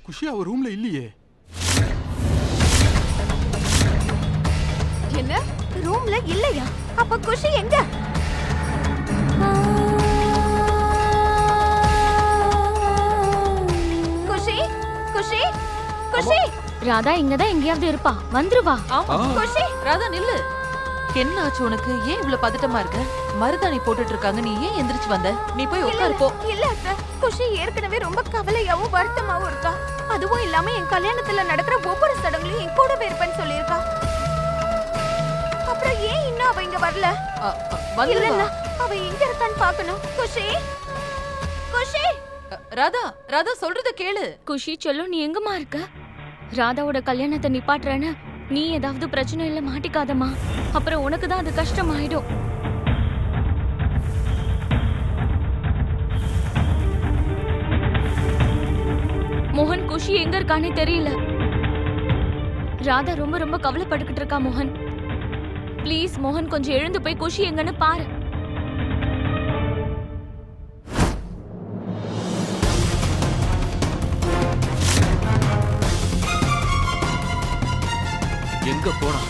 குஷி அவ ரூம்ல இல்லையே. என்ன ரூம்ல இல்லையா? அப்ப குஷி எங்க? குஷி குஷி குஷி ராதா இங்கதான் எங்கேயாவது இருப்பா, வந்துருவா. குஷி ராதா நில்லு. என்ன ஆச்சு உனக்கு? ஏன் இவ்வளவு பதட்டமா இருக்க? மருதாணி போட்டுட்டு இருக்காங்க, நீ ஏன் எந்திரிச்சு வந்த? நீ போய் உட்காரு போ. இல்ல அத்தை, குஷி ஏற்கனவே ரொம்ப கவலையாவும் வருத்தமாவும் இருக்கா. அதுவும் இல்லாம என் கல்யாணத்துல நடக்கிற ஒவ்வொரு சடங்குலையும் என் கூடவே இருப்பேன்னு சொல்லியிருக்கா. அப்புறம் ஏன் இன்னும் அவ இங்க வரல? வந்துருவா. அவ எங்க இருக்கான்னு பாக்கணும். குஷி குஷி ராதா ராதா சொல்றத கேளு. குஷி சொல்லும், நீ எங்கம்மா இருக்க? ராதாவோட கல்யாணத்தை நிப்பாட்டுறேன்னு நீ ஏதாவது பிரச்சனையில மாட்டிக்காதம்மா, அப்புறம் உனக்கு தான் அது கஷ்டமாயிடும். மோகன், குஷி எங்க இருக்கானே தெரியல. ராதா ரொம்ப ரொம்ப கவலைப்பட்டுக்கிட்டு இருக்கா. மோகன் ப்ளீஸ், மோகன் கொஞ்சம் எழுந்து போய் குஷி எங்கன்னு பாரு. எங்க போனா?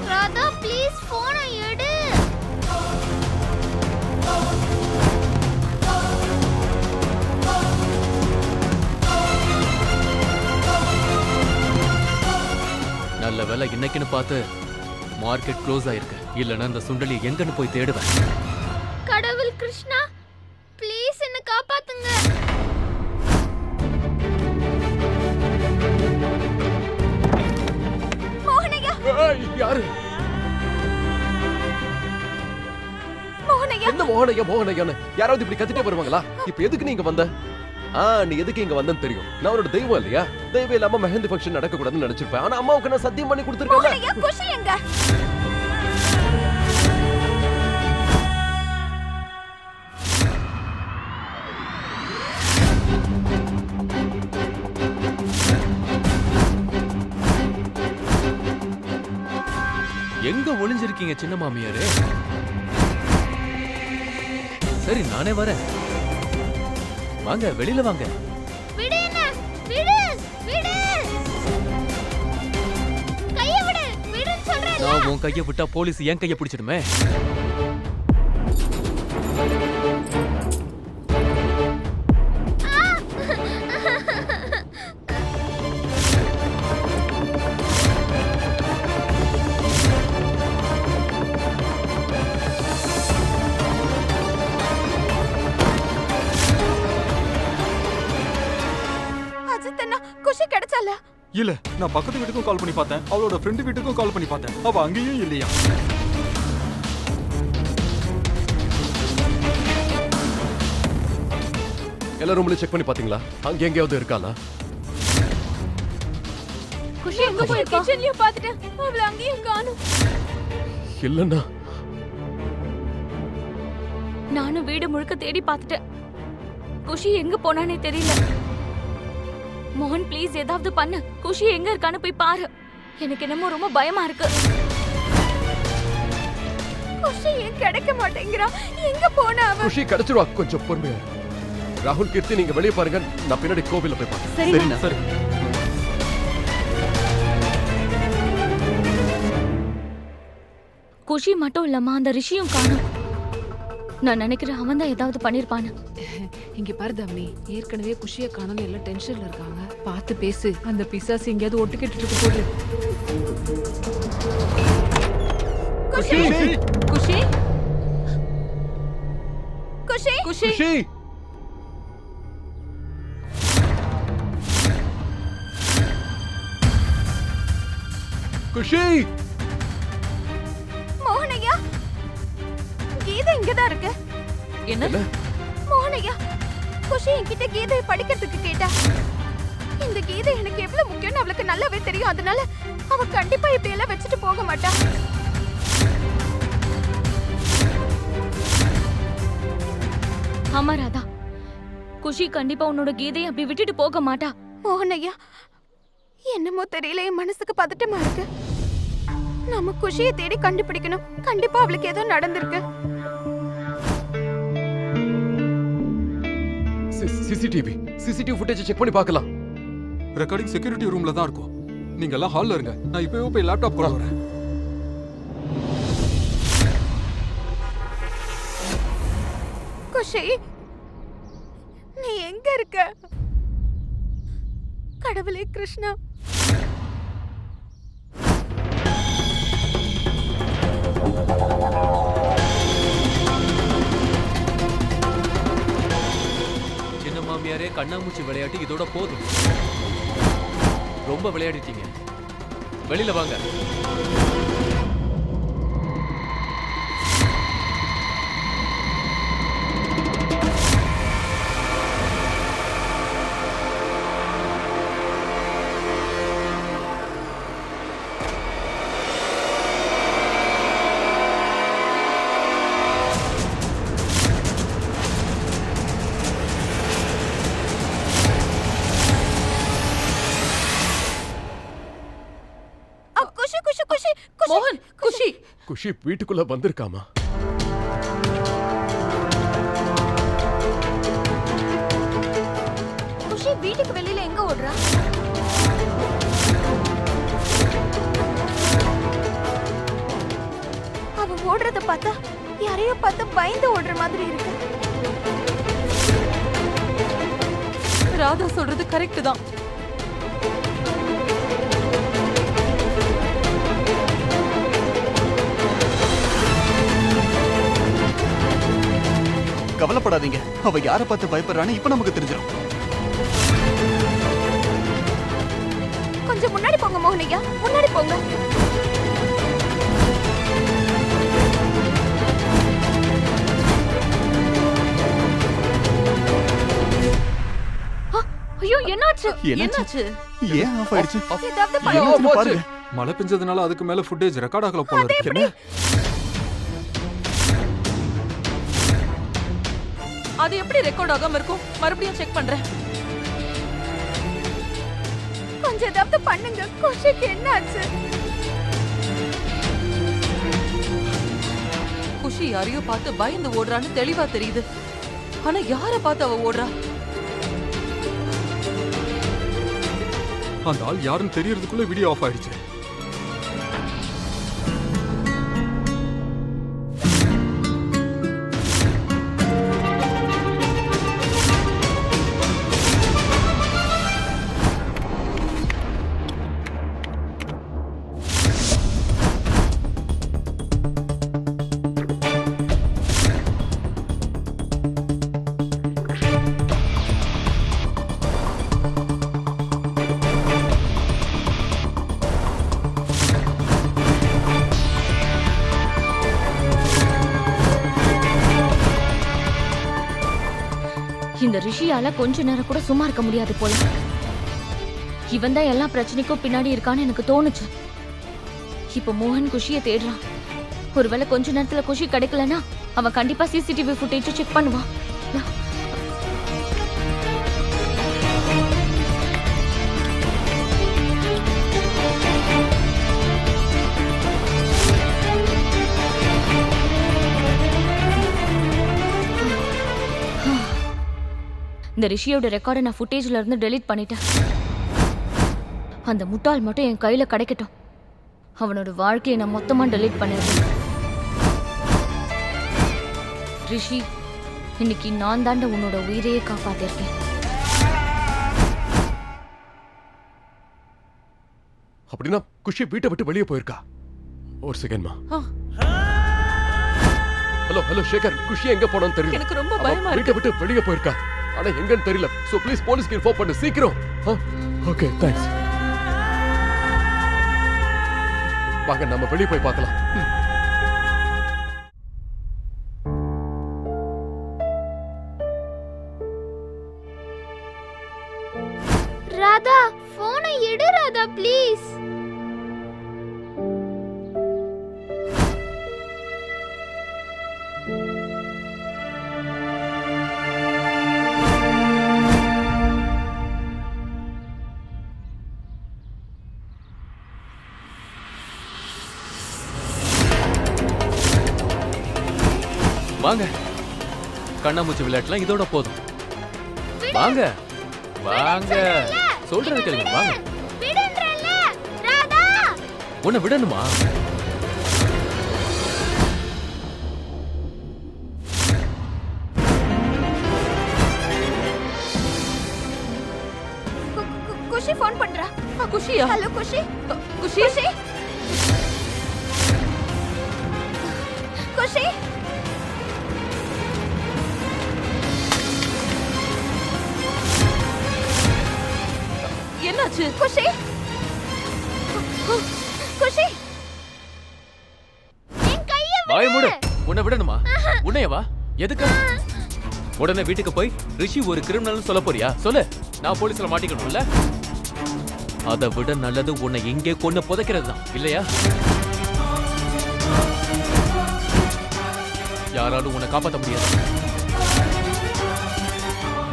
ராதா ப்ளீஸ் போனை எடு. நல்ல வேலை இன்னைக்குன்னு பார்த்து மார்க்கெட் க்ளோஸ் ஆயிருக்கு. இல்லைன்னா அந்த சுண்டலி எங்கன்னு போய் தேடுவேன். கடவுள் கிருஷ்ணா, ப்ளீஸ் என்ன காப்பாத்துங்க. மோகனையா யாரு? மோகனையா என்ன மோகனையா மோகனையான்னு யாராவது இப்படி கத்திட்டே வருவாங்களா? இப்ப எதுக்கு நீங்க வந்த? நீ எதுக்கு இங்க வந்தன்னு தெரியும். நான் உன்னோட தெய்வம் இல்லையா? தெய்வம் இல்லாம மெஹந்தி ஃபங்க்ஷன் நடக்க கூடாதுன்னு நினைச்சிருப்பேன். ஆனா அம்மாவுக்கு நான் சத்தியம் பண்ணி கொடுத்துருக்கேன். மோகனையா குஷி எங்க? எங்க ஒளிஞ்சிருக்கீங்க சின்ன மாமியாரே? சரி, நானே வரேன். வாங்க, வெளியில வாங்க. விடு என்ன, விடு விடு, கையை விடு, விடுன்னு சொல்றேன். நான் உன் கையை விட்டா போலீஸ் என் கையை பிடிச்சிடுமே. அஜித் அண்ணா, குஷி கிடைச்சால? இல்ல, நான் பக்கத்து வீட்டுக்கும் கால் பண்ணி பார்த்தேன், அவளோட ஃப்ரெண்டு வீட்டுக்கும் கால் பண்ணி பார்த்தேன். அவ அங்கேயும் இல்லையா. எல்லா ரூம்லயும் செக் பண்ணி பாத்தீங்களா? அங்க எங்கேயாவது இருக்காளா? குஷி எங்க போயிருக்கா? கிச்சன்லயும் பாத்துட்டேன், அவள அங்கேயும் காணோம். இல்லன்னா நானும் வீடு முழுக்க தேடி பார்த்துட்டேன். குஷி எங்க போனானே தெரியல. மோகன் ப்ளீஸ் ஏதாவது பண்ணு. குஷி எங்க இருக்கான்னு போய் பாரு. எனக்கு என்னமோ ரொம்ப பயமா இருக்கு. குஷி ஏன் கிடைக்க மாட்டேங்கிறா? எங்க போனா அவ? குஷி கிடைச்சிருவா, கொஞ்சம் பொறுமையா. ராகுல், கீர்த்தி, நீங்க வெளியே பாருங்க, நான் பின்னாடி கோவில போய் பாக்கிறேன். சரிண்ணா. சரி. குஷி மட்டும் இல்லம்மா, அந்த ரிஷியும் காணும். நான் நினைக்கிறேன் அவன் தான் ஏதாவது பண்ணிருப்பான்னு. இங்க பாரு தவனி, ஏற்கனவே குஷிய காணோம்னு எல்லாம் டென்ஷன்ல இருக்காங்க. பார்த்து பேசு, அந்த பிசாசு எங்கேயாவது ஒட்டுக்கிட்டு இருக்க போகுது. குஷி குஷி குஷி குஷி குஷி குஷி மோகனையா, கீதை இங்கதான் இருக்கு. என்ன? மோகனையா, குஷி என்கிட்ட கீதையை படிக்கிறதுக்கு கேட்டா. இந்த கீதை எனக்கு எவ்வளவு முக்கியம்னு அவளுக்கு நல்லாவே தெரியும். அதனால அவ கண்டிப்பா இப்படி எல்லாம் வச்சுட்டு போக மாட்டா. ஆமா ராதா, குஷி கண்டிப்பா உன்னோட கீதையை அப்படி விட்டுட்டு போக மாட்டா. மோகன் ஐயா, என்னமோ தெரியல, என் மனசுக்கு பதட்டமா இருக்கு. நம்ம குஷியை தேடி கண்டுபிடிக்கணும். கண்டிப்பா அவளுக்கு ஏதோ நடந்திருக்கு. சிசிடிவி ஃபுட்டேஜ் செக் பண்ணி பார்க்கலாம். ரெக்கார்டிங் செக்யூரிட்டி ரூம்ல தான் இருக்கும். நீங்க எல்லாம் ஹால்ல இருங்க. நான் இப்பவே போய் லேப்டாப் கொண்டு வரேன். குஷி, நீ எங்க இருக்க? கடவுளே கிருஷ்ணா. சின்ன மாமியாரே கண்ணாமூச்சி விளையாட்டு இதோட போதும். ரொம்ப விளையாடிட்டீங்க. வெளியில வாங்க. குஷி குஷி குஷி குஷி. மோகன், குஷி. குஷி வீட்டுக்குள்ள வந்திருக்காமா? குஷி வீட்டுக்கு வெளியில எங்க ஓடுறா? அவ ஓடுறத பார்த்தா யாரையோ பார்த்து பயந்து ஓடுற மாதிரி இருக்கு. ராதா சொல்றது கரெக்ட் தான். கவலைப்படாதீங்க, அவ யார பார்த்து பயப்படுறான்னு இப்ப நமக்கு தெரிஞ்சிடும். கொஞ்சம் முன்னாடி போங்க மோகன் ஐயா, முன்னாடி போங்க. ஐயோ என்னாச்சு? என்னாச்சு? ஏன் ஆஃப் ஆயிடுச்சு? ஏதாவது ஐயோ, பாருங்க. மழை பெஞ்சதுனால அதுக்கு மேல ஃபுட்டேஜ் ரெக்கார்ட் ஆகல போல இருக்கு. என்ன? அது எப்படி ரெக்கார்ட் ஆகாம இருக்கும்? மறுபடியும் செக் பண்றேன். கொஞ்சம் ஏதாவது பண்ணுங்க. குஷிக்கு என்ன ஆச்சு? குஷி யாரையோ பார்த்து பயந்து ஓடுறான்னு தெளிவா தெரியுது. ஆனா யார பார்த்து அவ ஓடுறா? அந்த ஆள் யாருன்னு தெரியறதுக்குள்ள வீடியோ ஆஃப் ஆயிடுச்சு. இந்த ரிஷியால கொஞ்ச நேரம் கூட சும்மா இருக்க முடியாது போல. இவன் தான் எல்லா பிரச்சனைக்கும் பின்னாடி இருக்கான்னு எனக்கு தோணுச்சு. இப்ப மோகன் குஷியை தேடுறான். ஒருவேளை கொஞ்ச நேரத்துல குஷி கிடைக்கலனா அவன் கண்டிப்பா சிசிடிவி ஃபுட்டேஜ் செக் பண்ணுவான். இந்த ரிஷியோட ரெக்கார்டை நான் ஃபுட்டேஜ்ல இருந்து டெலீட் பண்ணிட்டேன். அந்த முட்டாள் மட்டும் என் கையில கிடைக்கட்டும். அவனோட வாழ்க்கையை நான் மொத்தமா டெலீட் பண்ணிடுறேன். ரிஷி, இன்னைக்கு நான் தாண்ட உன்னோட உயிரையே காப்பாத்திருக்கேன். அப்படின்னா குஷி வீட்டை விட்டு வெளியே போயிருக்கா? ஒரு செகண்ட்மா. ஹலோ ஹலோ சேகர், குஷி எங்க போனான்னு தெரியல. எனக்கு ரொம்ப அவ பயமா வீட்டை இருக்கு. விட்டு வெளியே போயிருக்கா. ஆனா எங்கன்னு தெரியல. சோ ப்ளீஸ் போலீஸ்க்கு இன்ஃபார்ம் பண்ணு சீக்கிரம். Okay thanks. வாங்க நம்ம வெளியே போய் பார்க்கலாம். ராதா, போனை எடு ராதா ப்ளீஸ். வாங்க, கண்ணாமூச்சி விளையாட்டுலாம் இதோட போதும். வாங்க வாங்க, சொல்றது கேளுங்க, வாங்க. விடுன்றல்ல ராதா. உன்னை விடணுமா? குஷி ஃபோன் பண்றா. குஷியா? ஹலோ குஷி. குஷி குஷி குஷி என்னாச்சு? குஷி குஷி என் கைய வாய மூடு. உன்னை விடணுமா? உன்னையவா? எதுக்கு? உடனே வீட்டுக்கு போய் ரிஷி ஒரு கிரிமினல் சொல்ல போறியா? சொல்லு. நான் போலீஸ்ல மாட்டிக்கணும்ல? அதை விட நல்லது உன்னை இங்கே கொண்டு புதைக்கிறது தான், இல்லையா? யாராலும் உன்னை காப்பாற்ற முடியாது.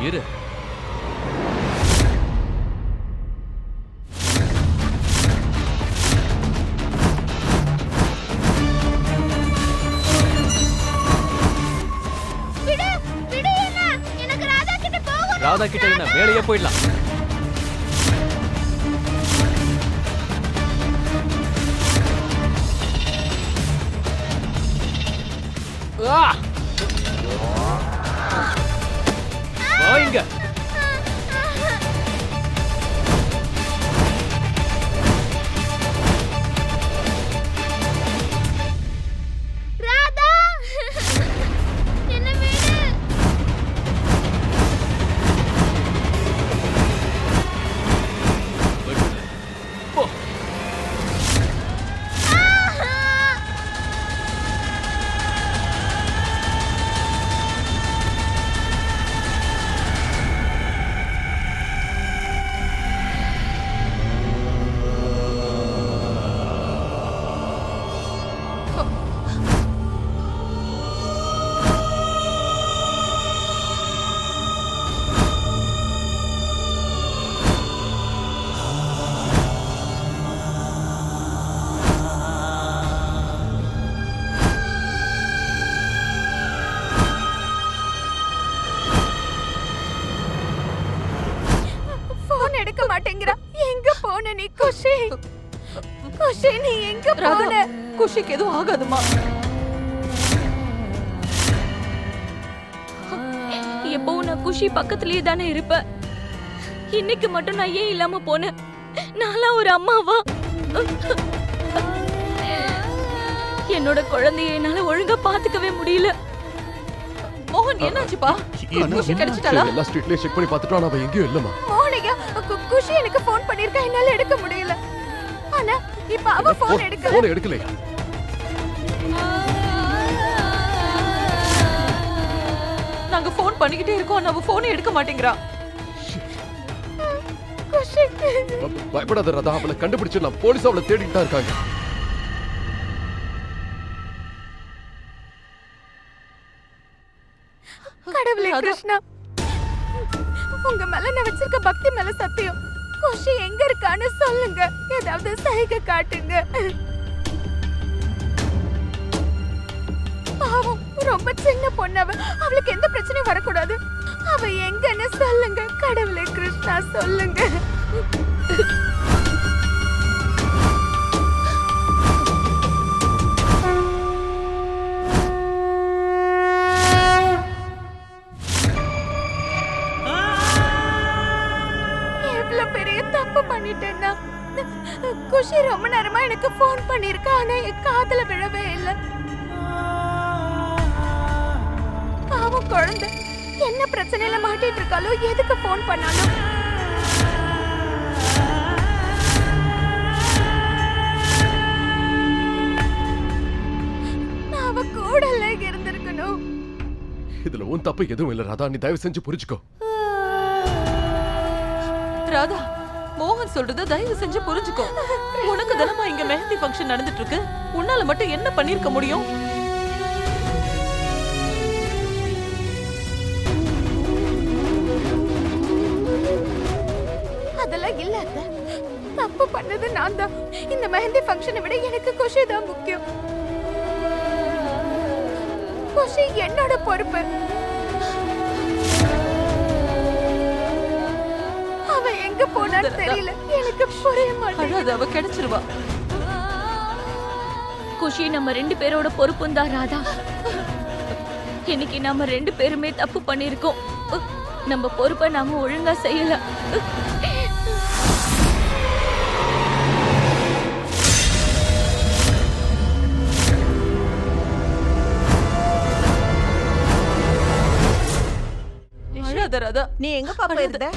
இரு. விடு விடு என்ன? எனக்கு ராதா கிட்ட போகணும். ராதா கிட்ட என்ன வேலையே போயிடலாம். வாங்க. ராதா என்ன விடு. போ. போன் எடுக்க மாட்டேங்கிறா. எங்க போன நீ குஷி? குஷி நீ எங்க போன? குஷிக்கு எதுவும் ஆகாதுமா. எப்பவும் நான் குஷி பக்கத்துலயே தானே இருப்பேன். இன்னைக்கு மட்டும் நான் ஏன் இல்லாம போனேன்? நான்லாம் ஒரு அம்மாவா? என்னோட குழந்தைய என்னால ஒழுங்கா பாத்துக்கவே முடியல. மோகன் என்னாச்சுப்பா? குஷி கிடைச்சிட்டாளா? எல்லா ஸ்ட்ரீட்லயும் செக் பண்ணி பார்த்துட்டோம், ஆனா அவ எங்கேயும் இல்லம்மா. மோனிகா குஷி எனக்கு ஃபோன் பண்ணிருக்கா, என்னால எடுக்க முடியல. ஆனா இப்ப அவ ஃபோன் எடுக்கல. போன் எடுக்கலையா? நாங்க ஃபோன் பண்ணிக்கிட்டே இருக்கோம், ஆனா அவ ஃபோனே எடுக்க மாட்டேங்கிறா. குஷி பயப்படாத ராதா, அவளை கண்டுபிடிச்சிடலாம். போலீஸ் அவளை தேடிட்டு தான் இருக்காங்க. கடவுளே கிருஷ்ணா, உங்க மேல நான் வச்சிருக்க பக்தி மேல சத்தியம், குஷி எங்க இருக்கான்னு சொல்லுங்க. ஏதாவது சைகை காட்டுங்க. பாவம், ரொம்ப சின்ன பொண்ணு அவ. அவளுக்கு எந்த பிரச்சனையும் வரக்கூடாது. அவ எங்கன்னு சொல்லுங்க. கடவுளே கிருஷ்ணா சொல்லுங்க. எவ்வளவு பெரிய தப்பு பண்ணிட்டேன்னா. குஷி ரொம்ப நேரமா எனக்கு ஃபோன் பண்ணிருக்கா, ஆனா என் காதுல விழவே இல்ல. பாவம் குழந்தை என்ன பிரச்சனையில மாட்டிட்டு இருக்காளோ, எதுக்கு ஃபோன் பண்ணாலும். நான் அவ கூடல இருந்திருக்கணும். இதுல உன் தப்பு எதுவும் இல்ல ராதா, நீ தயவு செஞ்சு புரிஞ்சுக்கோ. ராதா, மோகன் சொல்றத தயவு செஞ்சு புரிஞ்சுக்கோ. உனக்கு தானமா இங்க மெஹந்தி ஃபங்க்ஷன் நடந்துட்டு இருக்கு. உன்னால மட்டும் என்ன பண்ணிருக்க முடியும்? அதெல்லாம் இல்ல அத்தை. தப்பு பண்ணது நான் தான். இந்த மெஹந்தி ஃபங்க்ஷனை விட எனக்கு குஷி தான் முக்கியம். குஷி என்னோட பொறுப்பு. அவ எங்க போனான்னு தெரியல. எனக்கு புரிய மாட்டேங்குது. அழாத, அவ கிடைச்சிருவா. குஷி நம்ம 2 பேரோட பொறுப்பும் தான் ராதா. இன்னைக்கு நாம 2 பேருமே தப்பு பண்ணிருக்கோம். நம்ம பொறுப்பை நாம ஒழுங்கா செய்யல. அழாத ராதா. நீ எங்க பாப்பா இருந்த?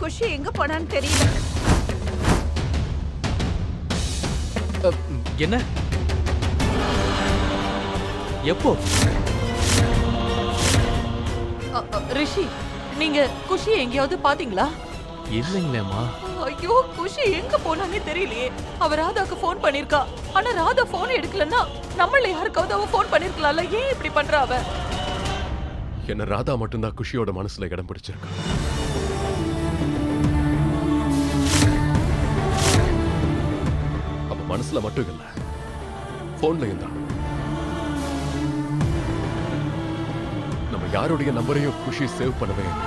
குஷி எங்க போனான்னு தெரியல. என்ன எப்போ? ரிஷி, நீங்க குஷி எங்கேயாவது பாத்தீங்களா? இல்லைங்களேம்மா. ஐயோ, குஷி எங்க போனானே தெரியலையே. அவ ராதாக்கு ஃபோன் பண்ணிருக்கா. ஆனா ராதா ஃபோன் எடுக்கலன்னா நம்மள யாருக்காவது அவ ஃபோன் பண்ணிருக்கலாம்ல. ஏன் இப்படி பண்றா அவ? என்ன ராதா மட்டும்தான் குஷியோட மனசுல இடம் பிடிச்சிருக்கா. அவ மனசுல மட்டும் இல்ல, போன்லயும் தான். நம்ம யாருடைய நம்பரையும் குஷி சேவ் பண்ணவே இல்லை.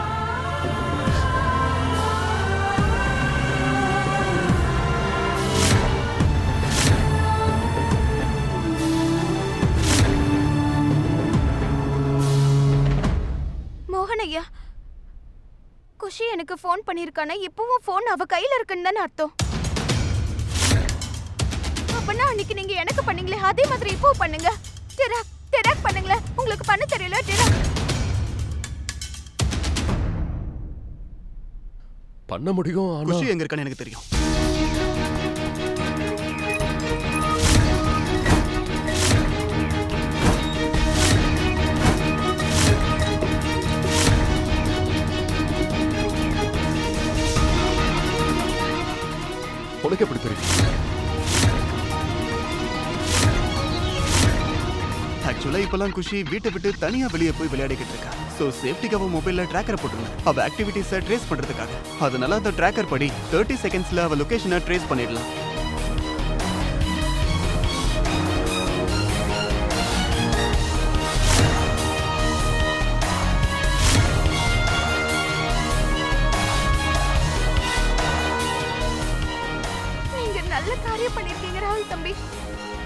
மோகன் ஐயா, குஷி எனக்கு ஃபோன் பண்ணிருக்கானே, இப்பவும் ஃபோன் அவ கையில இருக்குன்னு தானே அர்த்தம். அப்பனா அன்னைக்கு நீங்க எனக்கு பண்ணீங்களே அதே மாதிரி இப்போ பண்ணுங்க. டெராக் பண்ணுங்களே. உங்களுக்கு பண்ண தெரியல டெராக். பண்ண முடியும். ஆனா குஷி எங்க இருக்கான்னு எனக்கு தெரியும். உனக்கு எப்படி தெரியும்? ஆக்சுவலா இப்பெல்லாம் குஷி வீட்டை விட்டு தனியா வெளியே போய் விளையாடிக்கிட்டு இருக்கா. சோ சேஃப்டிக்கு அவ மொபைல்ல ட்ராக்கர் போட்டுருங்க, அவ ஆக்டிவிட்டிஸை ட்ரேஸ் பண்றதுக்காக. அதனால அந்த ட்ராக்கர் படி 30 செகண்ட்ஸ்ல அவ லொகேஷனை ட்ரேஸ் பண்ணிடலாம். நீங்க நல்ல காரியம் பண்ணிருக்கீங்க ராகுல் தம்பி.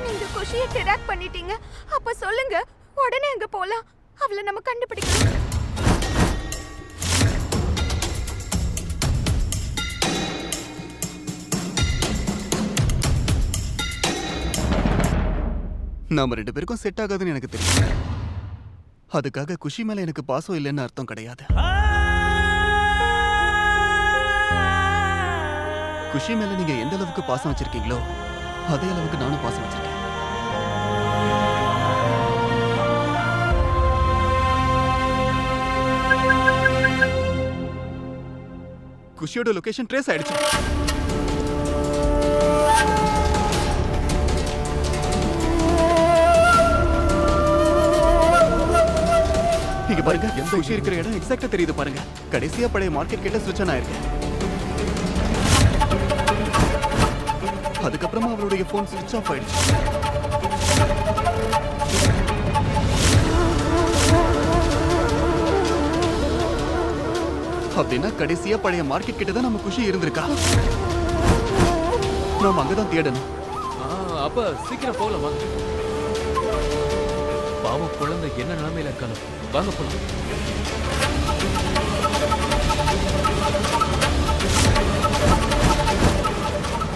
நீங்க குஷியை டெராக் பண்ணிட்டீங்க. அப்ப சொல்லுங்க, உடனே அங்க போலாம். அவளை நம்ம கண்டுபிடிக்கணும். நாம 2 பேருக்கும் செட் ஆகாதுன்னு எனக்கு தெரியும். அதுக்காக குஷி மேல எனக்கு பாசம் இல்லைன்னு அர்த்தம் கிடையாது. குஷி மேல நீங்க எந்த அளவுக்கு பாசம் வச்சிருக்கீங்களோ அதே அளவுக்கு நானும் பாசம் வச்சிருக்கேன். குஷியோட லொகேஷன் ட்ரேஸ் ஆயிடுச்சு. இங்க பாருங்க, குஷி இருக்கிற இடம் எக்ஸாக்ட்டா தெரியுது பாருங்க. கடைசியா பழைய மார்க்கெட் கிட்ட ஸ்விட்ச் ஆன் ஆயிருக்கு. அதுக்கப்புறமா அவளுடைய போன் ஸ்விட்ச் ஆஃப் ஆயிடுச்சு. அப்படின்னா கடைசியா பழைய மார்க்கெட் கிட்ட தான் நம்ம குஷி இருந்திருக்கா. நாம அங்கதான் தேடணும். அப்ப சீக்கிரம் போகலாம் வாங்க. பாவம் குழந்தை என்ன நிலைமையில இருக்காலும் வாங்க போலாம்.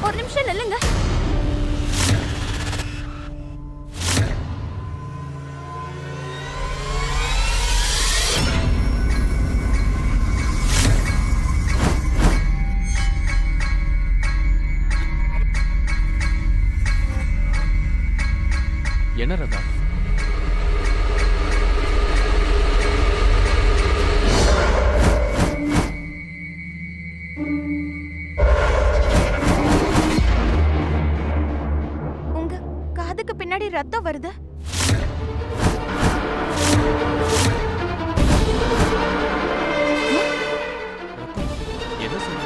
ஒரு நிமிஷம் நில்லுங்க. என்ன ராதா? உங்க காதுக்கு பின்னாடி ரத்தம் வருது. என்ன சொல்ற?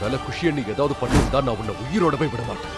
ஒருவேளை குஷியை நீ ஏதாவது பண்ணியிருந்தா நான் உன்னை உயிரோடவே விட மாட்டேன்.